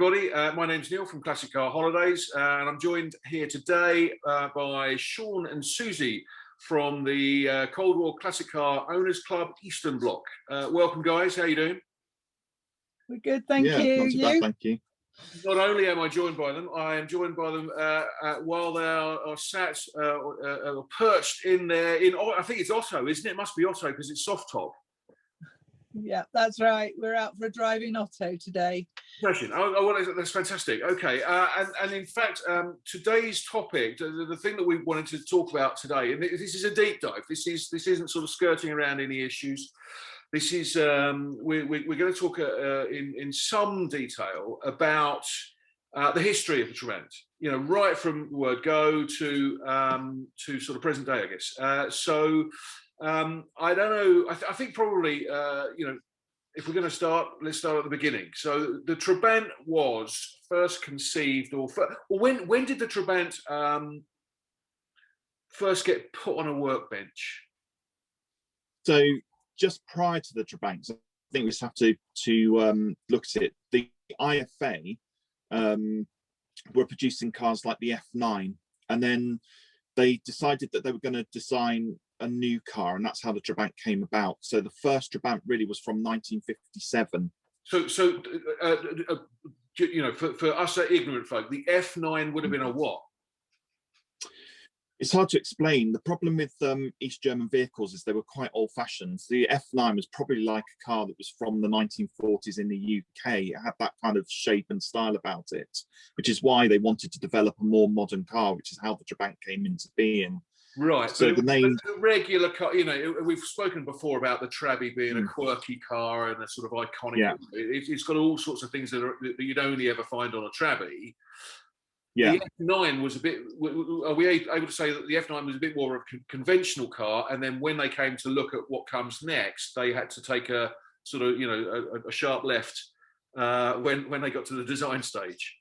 everybody. My name's Neil from Classic Car Holidays, and I'm joined here today by Sean and Susie from the Cold War Classic Car Owners Club Eastern Bloc. Welcome, guys. How you doing? We're good, thank you. Not too bad, thank you. Not only am I joined by them, I am joined by them while they are sat perched in I think it's Otto, isn't it? It must be Otto because it's soft top. Yeah, that's right. We're out for a drive in Otto today. That's fantastic. Okay, and in fact, today's topic, the thing that we wanted to talk about today, and this is a deep dive. This isn't sort of skirting around any issues. This is we're going to talk in some detail about the history of the Trabant. You know, right from the word go to sort of present day, I guess. I don't know. I think probably if we're going to start, let's start at the beginning. So the Trabant was first conceived, or when did the Trabant first get put on a workbench? So just prior to the Trabant, I think we just have to look at it. The IFA were producing cars like the F9, and then they decided that they were going to design a new car, and that's how the Trabant came about. So the first Trabant really was from 1957. So for us ignorant folk, the F9 would have been a what? It's hard to explain. The problem with East German vehicles is they were quite old-fashioned. The F9 was probably like a car that was from the 1940s in the UK. It had that kind of shape and style about it, which is why they wanted to develop a more modern car, which is how the Trabant came into being. Right. So the name, the regular car, we've spoken before about the Trabi being a quirky car and a sort of iconic. Yeah. It's got all sorts of things that you'd only ever find on a Trabi. Yeah. The F9 was a bit. Are we able to say that the F9 was a bit more of a conventional car, and then when they came to look at what comes next, they had to take a sort of a sharp left when they got to the design stage?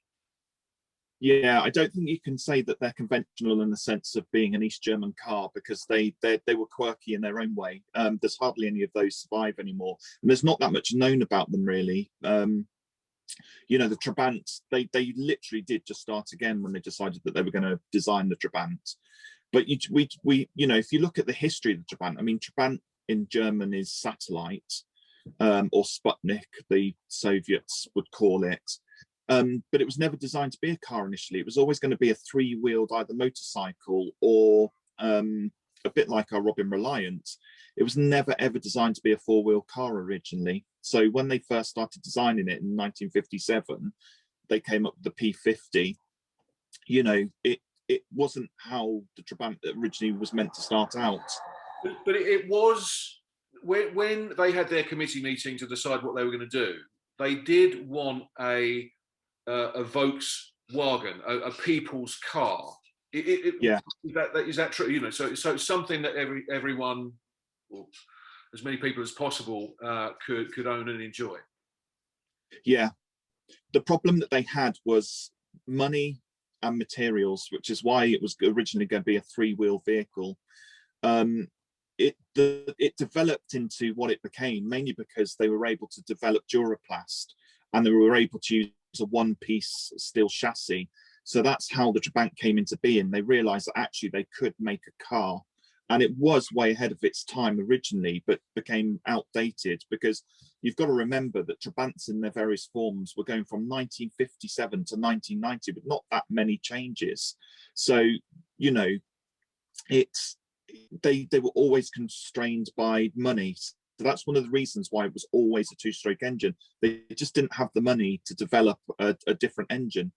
Yeah, I don't think you can say that they're conventional in the sense of being an East German car, because they were quirky in their own way. There's hardly any of those survive anymore, and there's not that much known about them really. The Trabant, they literally did just start again when they decided that they were going to design the Trabant. But if you look at the history of the Trabant, I mean, Trabant in German is satellite, or Sputnik, the Soviets would call it. But it was never designed to be a car initially. It was always going to be a three-wheeled either motorcycle or a bit like our Robin Reliant. It was never ever designed to be a four-wheel car originally. So when they first started designing it in 1957, they came up with the P50. It wasn't how the Trabant originally was meant to start out. But it was when they had their committee meeting to decide what they were going to do. They did want a Volkswagen, a people's car. Yeah. Is that true? So something that everyone, or as many people as possible, could own and enjoy. Yeah. The problem that they had was money and materials, which is why it was originally going to be a three-wheel vehicle. It developed into what it became mainly because they were able to develop Duraplast, and they were able to use a one-piece steel chassis. So that's how the Trabant came into being. They realized that actually they could make a car, and it was way ahead of its time originally, but became outdated because you've got to remember that Trabants in their various forms were going from 1957 to 1990 with not that many changes. So, they were always constrained by money. So that's one of the reasons why it was always a two-stroke engine. They just didn't have the money to develop a different engine.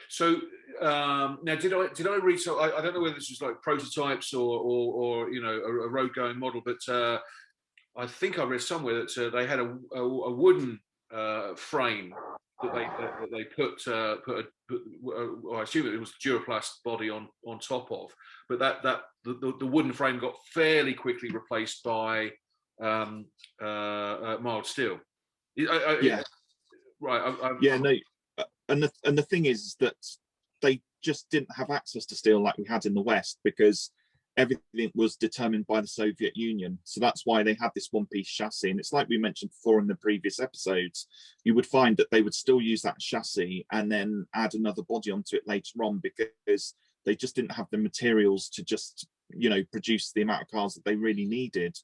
So now, did I read? So I don't know whether this was like prototypes or a road-going model, but I think I read somewhere that they had a wooden frame that they put I assume it was Duraplast body on top of, but the wooden frame got fairly quickly replaced by mild steel. Yeah. Right. No. And the thing is that they just didn't have access to steel like we had in the West, because everything was determined by the Soviet Union. So that's why they had this one-piece chassis. And it's like we mentioned before in the previous episodes, you would find that they would still use that chassis and then add another body onto it later on, because they just didn't have the materials to just, you know, produce the amount of cars that they really needed.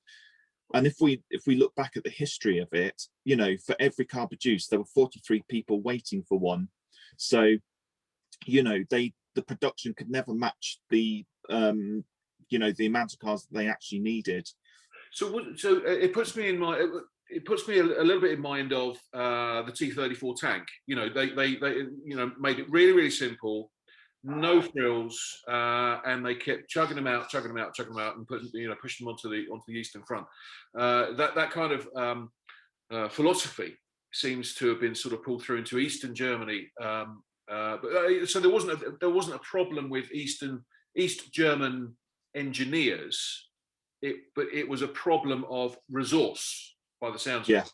And if we look back at the history of it, you know, for every car produced, there were 43 people waiting for one. So, you know, the production could never match the you know, the amount of cars that they actually needed. So it puts me in mind. It puts me a little bit in mind of the T-34 tank. You know, they you know, made it really, really simple, no frills, and they kept chugging them out, and putting, you know, pushing them onto the Eastern Front. That kind of philosophy seems to have been sort of pulled through into Eastern Germany. So there wasn't a problem with East German engineers, but it was a problem of resource by the sounds of it.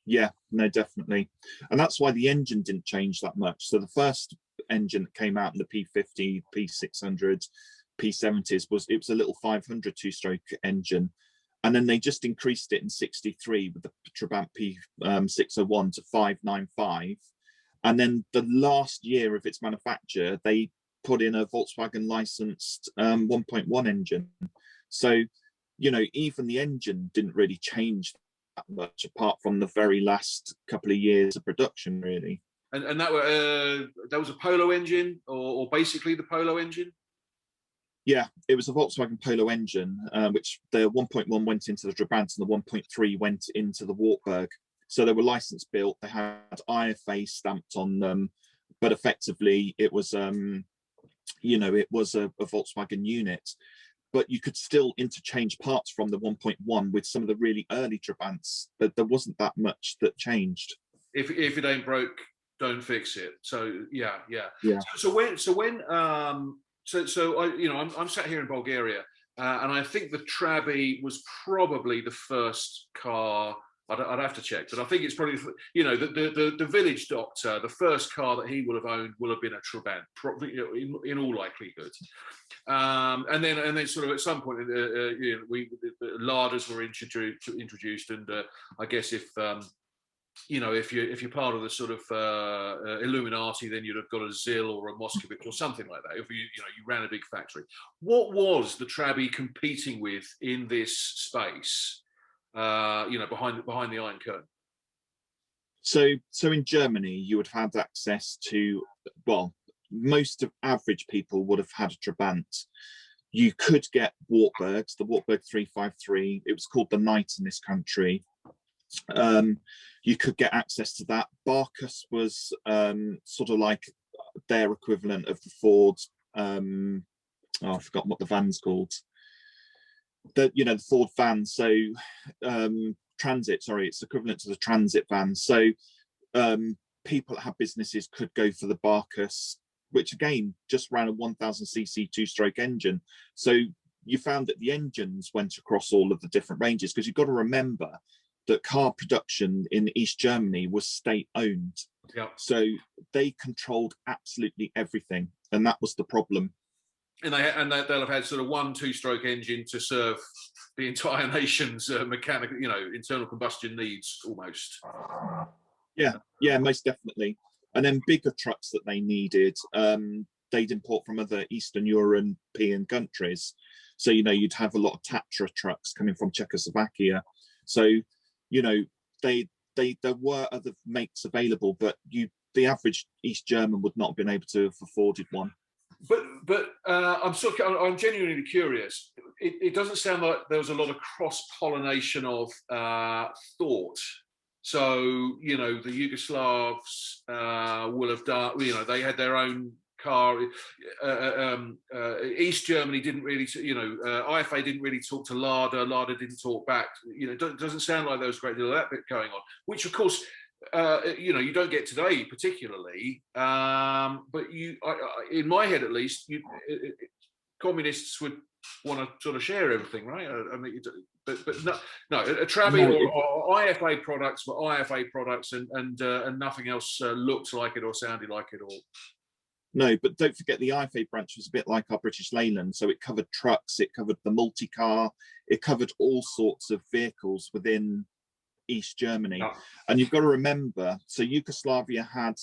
Yeah, no, definitely. And that's why the engine didn't change that much. So the first engine that came out in the P50, P600, P70s was a little 500 two-stroke engine. And then they just increased it in 63 with the Trabant P601 to 595. And then the last year of its manufacture, they put in a Volkswagen licensed 1.1 engine. So, you know, even the engine didn't really change that much, apart from the very last couple of years of production, really. And that was a Polo engine, or basically the Polo engine? Yeah, it was a Volkswagen Polo engine, which the 1.1 went into the Trabant and the 1.3 went into the Wartburg. So they were license built, they had IFA stamped on them, but effectively it was you know, it was a Volkswagen unit, but you could still interchange parts from the 1.1 with some of the really early Trabants, but there wasn't that much that changed. If it ain't broke, don't fix it. So yeah. So I, you know, I'm sat here in Bulgaria, and I think the Trabi was probably the first car. I'd have to check, but I think it's probably, you know, the village doctor, the first car that he will have owned will have been a Trabant, probably, you know, in all likelihood. And then sort of at some point, you know, the larders were introduced, and I guess if you know, if you're part of the sort of Illuminati, then you'd have got a ZIL or a Moscovich or something like that. If you know, you ran a big factory. What was the Trabi competing with in this space? You know, behind the Iron Curtain. So in Germany, you would have had access to, well, most of average people would have had a Trabant. You could get Wartburgs, the Wartburg 353. It was called the Knight in this country. You could get access to that. Barkas was sort of like their equivalent of the Ford. I've forgotten what the van's called. The Ford van. So Transit, sorry, it's equivalent to the Transit van. So people that have businesses could go for the Barkas, which again just ran a 1000cc two-stroke engine. So you found that the engines went across all of the different ranges, because you've got to remember that car production in East Germany was state-owned. Yeah. So they controlled absolutely everything, and that was the problem. And they'll have had sort of 1 2-stroke engine to serve the entire nation's mechanical, you know, internal combustion needs almost. Yeah, most definitely. And then bigger trucks that they needed, they'd import from other Eastern European countries. So, you know, you'd have a lot of Tatra trucks coming from Czechoslovakia. So, you know, there were other makes available, but the average East German would not have been able to have afforded one. But I'm genuinely curious. It doesn't sound like there was a lot of cross-pollination of thought. So, you know, the Yugoslavs will have done, you know, they had their own car. East Germany didn't really, you know, IFA didn't really talk to Lada. Lada didn't talk back. You know, it doesn't sound like there was a great deal of that bit going on, which of course, you know, you don't get today particularly, but in my head at least, communists would want to sort of share everything, right? I mean, but no, a Trabi or IFA products were IFA products, and nothing else looked like it or sounded like it, or No, but don't forget the IFA branch was a bit like our British Leyland. So it covered trucks, it covered the multi-car, it covered all sorts of vehicles within East Germany. Yeah. And you've got to remember, so Yugoslavia had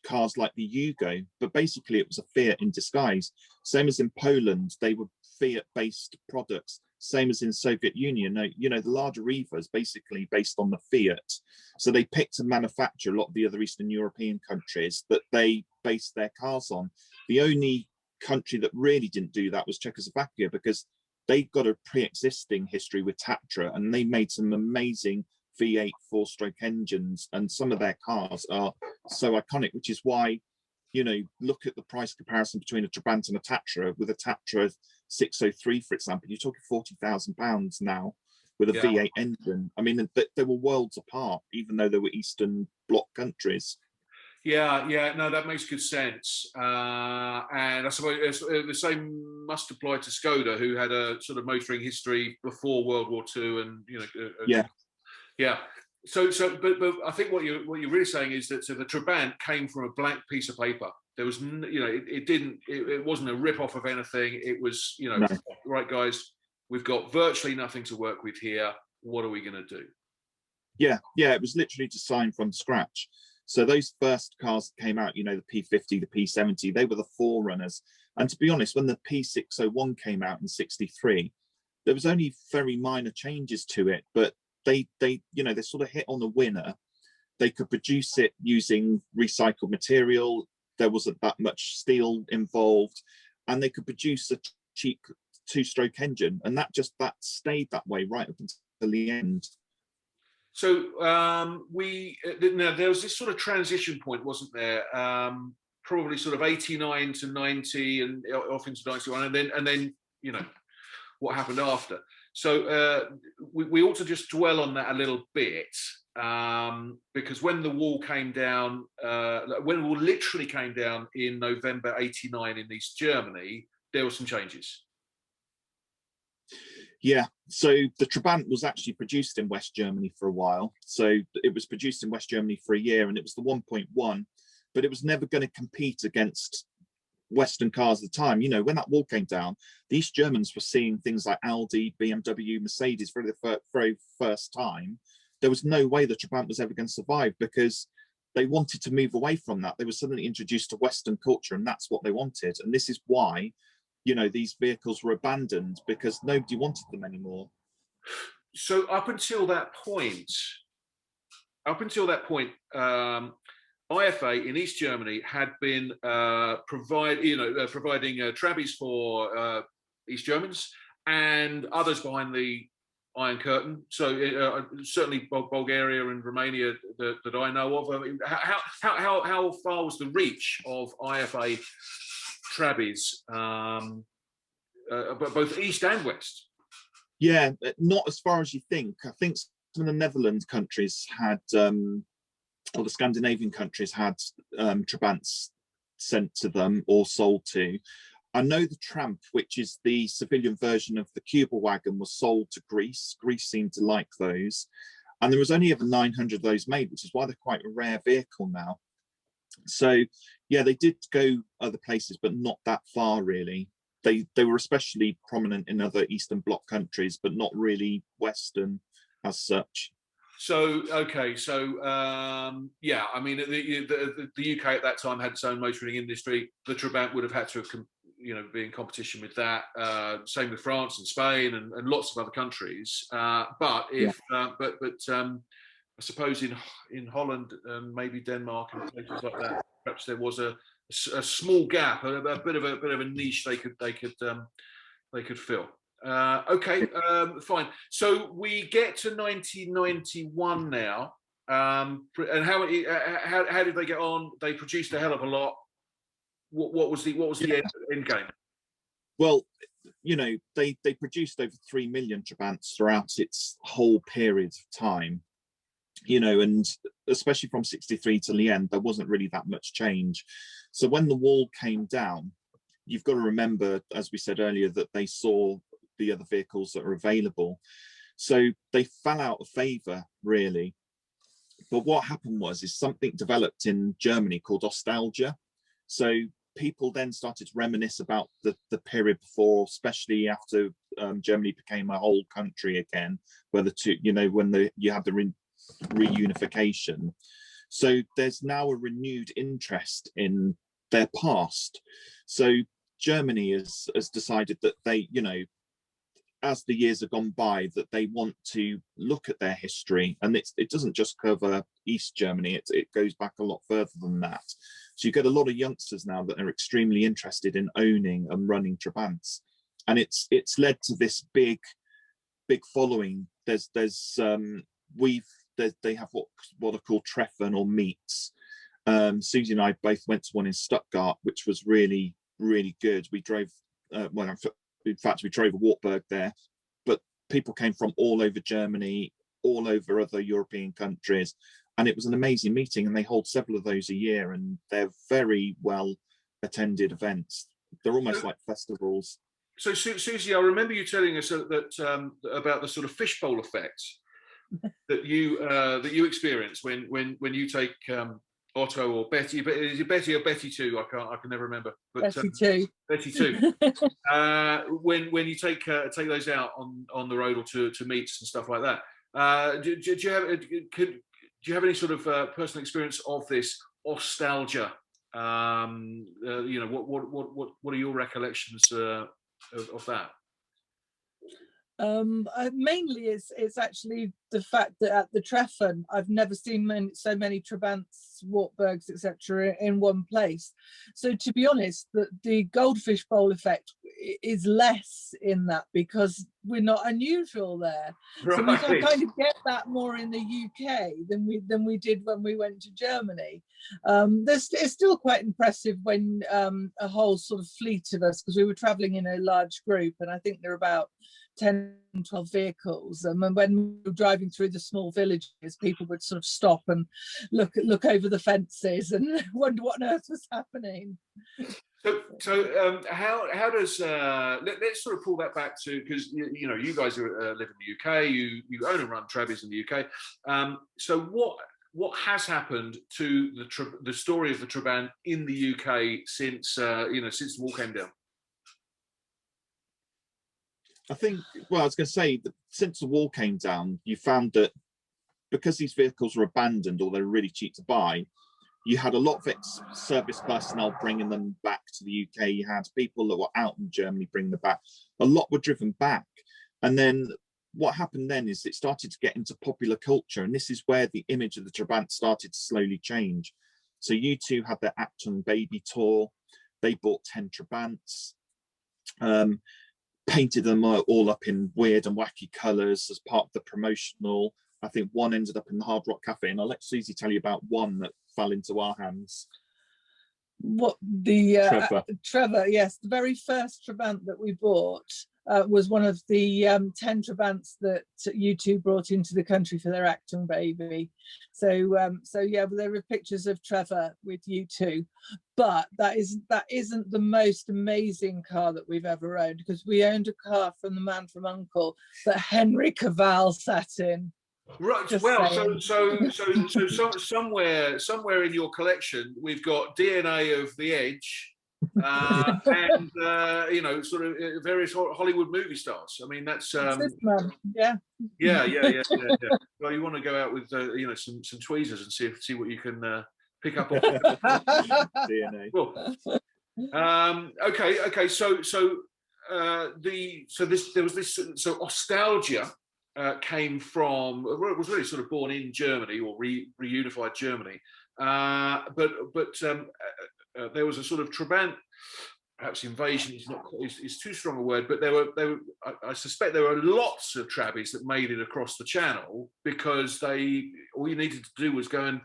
cars like the Yugo, but basically it was a Fiat in disguise. Same as in Poland, they were Fiat-based products. Same as in Soviet Union. You know, the larger Riva is basically based on the Fiat. So they picked and manufacture a lot of the other Eastern European countries that they based their cars on. The only country that really didn't do that was Czechoslovakia, because they got a pre-existing history with Tatra, and they made some amazing V8 four-stroke engines, and some of their cars are so iconic, which is why, you know, look at the price comparison between a Trabant and a Tatra. With a Tatra 603, for example, you're talking £40,000 now with a V8 engine. I mean, they were worlds apart, even though they were Eastern Bloc countries. Yeah, no, that makes good sense. And I suppose the same must apply to Skoda, who had a sort of motoring history before World War II, and you know, yeah. So, but I think what you're really saying is that the Trabant came from a blank piece of paper. There was, you know, it wasn't a rip off of anything. It was, you know, right, guys, we've got virtually nothing to work with here. What are we going to do? Yeah, it was literally designed from scratch. So those first cars that came out, you know, the P50, the P70, they were the forerunners. And to be honest, when the P601 came out in '63, there was only very minor changes to it, but they you know, they sort of hit on a winner. They could produce it using recycled material. There wasn't that much steel involved, and they could produce a cheap two-stroke engine, and that stayed that way right up until the end. So now there was this sort of transition point, wasn't there? Probably sort of 89 to 90, and off into 91, and then you know what happened after. So we ought to just dwell on that a little bit, because when the wall came down, when the wall literally came down in November '89 in East Germany, there were some changes. Yeah, so the Trabant was actually produced in West Germany for a while. So it was produced in West Germany for a year, and it was the 1.1, but it was never going to compete against Western cars at the time. You know, when that wall came down, the East Germans were seeing things like Audi, BMW, Mercedes for the very first time. There was no way the Trabant was ever going to survive, because they wanted to move away from that. They were suddenly introduced to Western culture, and that's what they wanted. And this is why, you know, these vehicles were abandoned, because nobody wanted them anymore. So up until that point, IFA in East Germany had been providing Trabis for East Germans and others behind the Iron Curtain. So certainly Bulgaria and Romania that I know of. I mean, how far was the reach of IFA Trabis, both East and West? Yeah, not as far as you think. I think some of the Netherlands countries had, or the Scandinavian countries had Trabants sent to them or sold to. I know the Tramp, which is the civilian version of the Cuba wagon, was sold to Greece. Greece seemed to like those. And there was only over 900 of those made, which is why they're quite a rare vehicle now. So, yeah, they did go other places, but not that far, really. They were especially prominent in other Eastern Bloc countries, but not really Western as such. So okay, so yeah, I mean the UK at that time had its own motoring industry. The Trabant would have had to have, you know, be in competition with that. Same with France and Spain and lots of other countries. But I suppose in Holland and maybe Denmark and places like that, perhaps there was a small gap, a bit of a niche they could fill. Okay, fine. So we get to 1991 now, and how did they get on? They produced a hell of a lot. What was the end game? Well, you know, they produced over 3 million Trabants throughout its whole period of time. You know, and especially from '63 to the end, there wasn't really that much change. So when the wall came down, you've got to remember, as we said earlier, that they saw the other vehicles that are available. So they fell out of favor, really. But what happened is something developed in Germany called nostalgia. So people then started to reminisce about the period before, especially after Germany became a whole country again, where the two, you know, when you had the reunification. So there's now a renewed interest in their past. So Germany has decided that they, you know, as the years have gone by, that they want to look at their history, and it doesn't just cover East Germany, it goes back a lot further than that. So you get a lot of youngsters now that are extremely interested in owning and running Trabants, and it's led to this big following. They have what are called Treffen or meets. Susie and I both went to one in Stuttgart, which was really good. We drove in fact, we drove a Wartburg there, but people came from all over Germany, all over other European countries, and it was an amazing meeting. And they hold several of those a year, and they're very well attended events. They're almost like festivals. So, Susie, I remember you telling us that about the sort of fishbowl effect that you experience when you take Otto or Betty, but is it Betty or Betty too? I can never remember. But, Betty too. Betty too. When you take those out on the road or to meets and stuff like that, do you have any sort of personal experience of this nostalgia? You know, what are your recollections of that? Mainly it's actually the fact that at the Treffen I've never seen so many Trabants, Wartburgs, etc. in one place. So to be honest, the goldfish bowl effect is less in that because we're not unusual there. Right. So we can kind of get that more in the UK than we did when we went to Germany. It's still quite impressive when a whole sort of fleet of us, because we were traveling in a large group, and I think there are about 10, 12 vehicles, and when we were driving through the small villages, people would sort of stop and look over the fences and wonder what on earth was happening. So how does let's sort of pull that back to, because you know you guys live in the UK, you own and run Trabbies in the UK. So what has happened to the story of the Trabant in the UK since since the wall came down? I think, well, I was going to say that since the wall came down, you found that because these vehicles were abandoned or they're really cheap to buy, you had a lot of ex-service personnel bringing them back to the UK. You had people that were out in Germany bringing them back. A lot were driven back. And then what happened then is it started to get into popular culture. And this is where the image of the Trabant started to slowly change. So U2 had their Acton Baby tour. They bought 10 Trabants. Painted them all up in weird and wacky colours as part of the promotional. I think one ended up in the Hard Rock Cafe, and I'll let Susie tell you about one that fell into our hands. What the Trevor, yes, the very first Trabant that we bought was one of the 10 Trabants that U2 brought into the country for their Acton Baby. So yeah, there were pictures of Trevor with U2, but that isn't the most amazing car that we've ever owned, because we owned a car from the Man from U.N.C.L.E. that Henry Caval sat in. Right. Just well, saying. so somewhere in your collection we've got DNA of The Edge. And you know, sort of various Hollywood movie stars. I mean, that's yeah. Well, you want to go out with you know, some tweezers and see what you can pick up on DNA. Cool. Okay. So nostalgia came from, it was really sort of born in Germany, or reunified Germany, but there was a sort of Trabant, perhaps invasion is too strong a word, but I suspect there were lots of Trabbies that made it across the channel, because all you needed to do was go and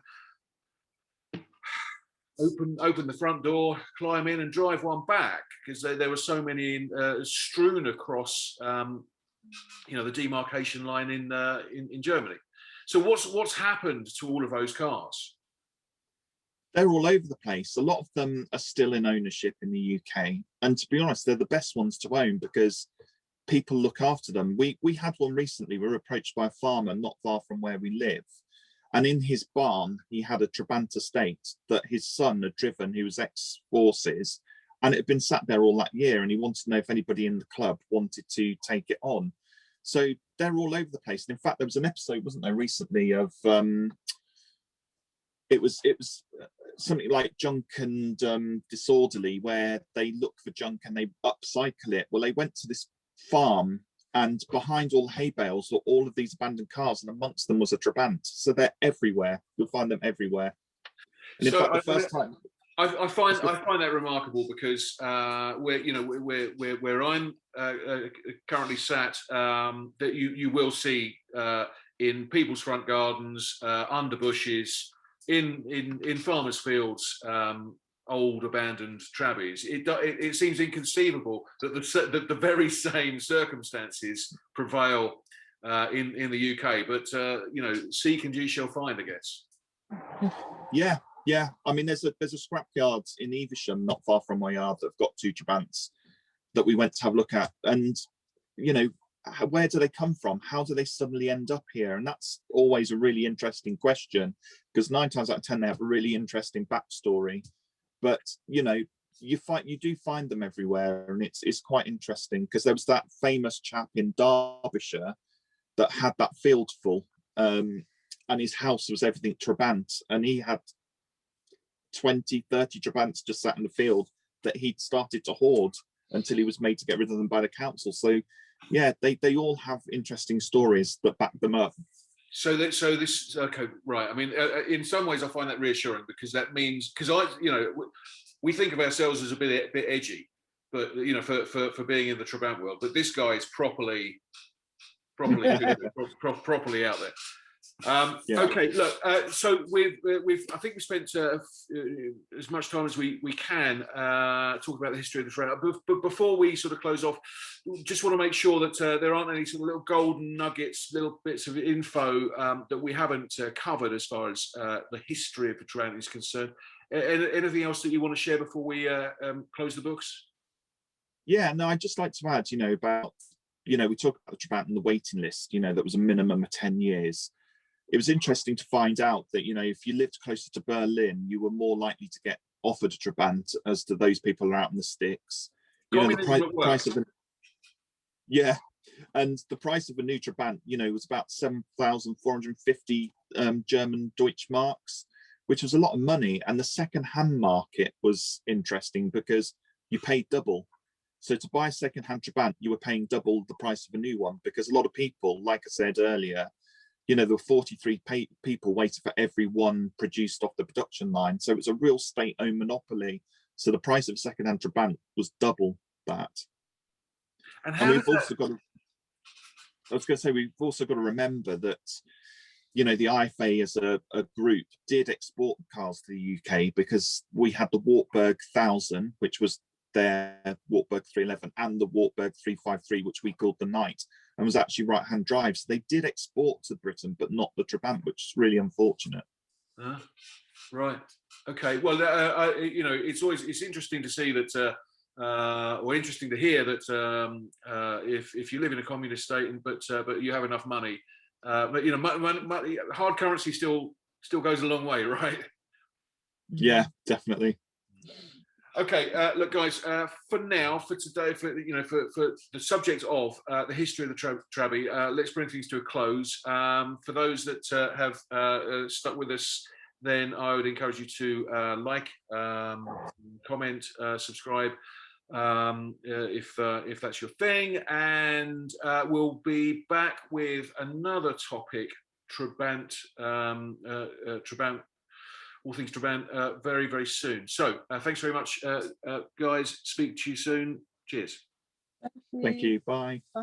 open the front door, climb in and drive one back, because there were so many strewn across the demarcation line in Germany. So what's happened to all of those cars? They're all over the place. A lot of them are still in ownership in the UK, and to be honest, they're the best ones to own because people look after them. We had one recently. We were approached by a farmer not far from where we live, And in his barn, he had a Trabant estate that his son had driven, who was ex-forces, and it had been sat there all that year, and he wanted to know if anybody in the club wanted to take it on. So they're all over the place. And in fact, there was an episode, wasn't there, recently of it was something like Junk and Disorderly, where they look for junk and they upcycle it. Well, they went to this farm, and behind all the hay bales were all of these abandoned cars, and amongst them was a Trabant. So they're everywhere. You'll find them everywhere. And in fact, the first time I find that remarkable, because where I'm currently sat, that you will see in people's front gardens, under bushes, in farmers' fields, old abandoned trabbies. It seems inconceivable that the very same circumstances prevail in the UK. But seek and ye shall find, I guess. Yeah. I mean, there's a scrapyard in Evesham, not far from my yard, that have got 2 Trabants that we went to have a look at. And where do they come from? How do they suddenly end up here? And that's always a really interesting question, because 9 times out of 10 they have a really interesting backstory. But you do find them everywhere, and it's quite interesting, because there was that famous chap in Derbyshire that had that field full, and his house was everything Trabant, and he had 20, 30 Trabants just sat in the field that he'd started to hoard until he was made to get rid of them by the council. So yeah, they all have interesting stories that back them up. So this okay, right? I mean, in some ways, I find that reassuring, because that means, because we think of ourselves as a bit edgy, but for being in the Trabant world, but this guy is properly properly out there. Okay, look. So we've I think we spent as much time as we can talk about the history of the Trabant. But before we sort of close off, just want to make sure that there aren't any sort of little golden nuggets, little bits of info that we haven't covered as far as the history of the Trabant is concerned. Anything else that you want to share before we close the books? Yeah, no, I'd just like to add, about we talked about the Trabant and the waiting list. That was a minimum of 10 years. It was interesting to find out that, if you lived closer to Berlin, you were more likely to get offered a Trabant as to those people who are out in the sticks. The price of and the price of a new Trabant, was about 7,450 German Deutschmarks, which was a lot of money. And the second-hand market was interesting, because you paid double. So to buy a second-hand Trabant, you were paying double the price of a new one, because a lot of people, like I said earlier, there were 43 people waiting for every one produced off the production line. So it was a real state-owned monopoly. So the price of a second-hand Trabant was double that. And we've also got to remember that, the IFA as a group did export cars to the UK, because we had the Wartburg 1000, which was their Wartburg 311, and the Wartburg 353, which we called the Knight, and was actually right-hand drive. So they did export to Britain, but not the Trabant, which is really unfortunate. Right. Okay. Well, it's interesting to see that, or interesting to hear that if you live in a communist state, but you have enough money, but money, hard currency still goes a long way, right? Yeah, definitely. Okay, look, guys. For now, for today, for the subject of the history of the Trabby, let's bring things to a close. For those that have stuck with us, then I would encourage you to like, comment, subscribe, if that's your thing, and we'll be back with another topic, Trabant. All things Trabant very, very soon. So thanks very much, guys. Speak to you soon. Cheers. Thank you. Bye. Bye.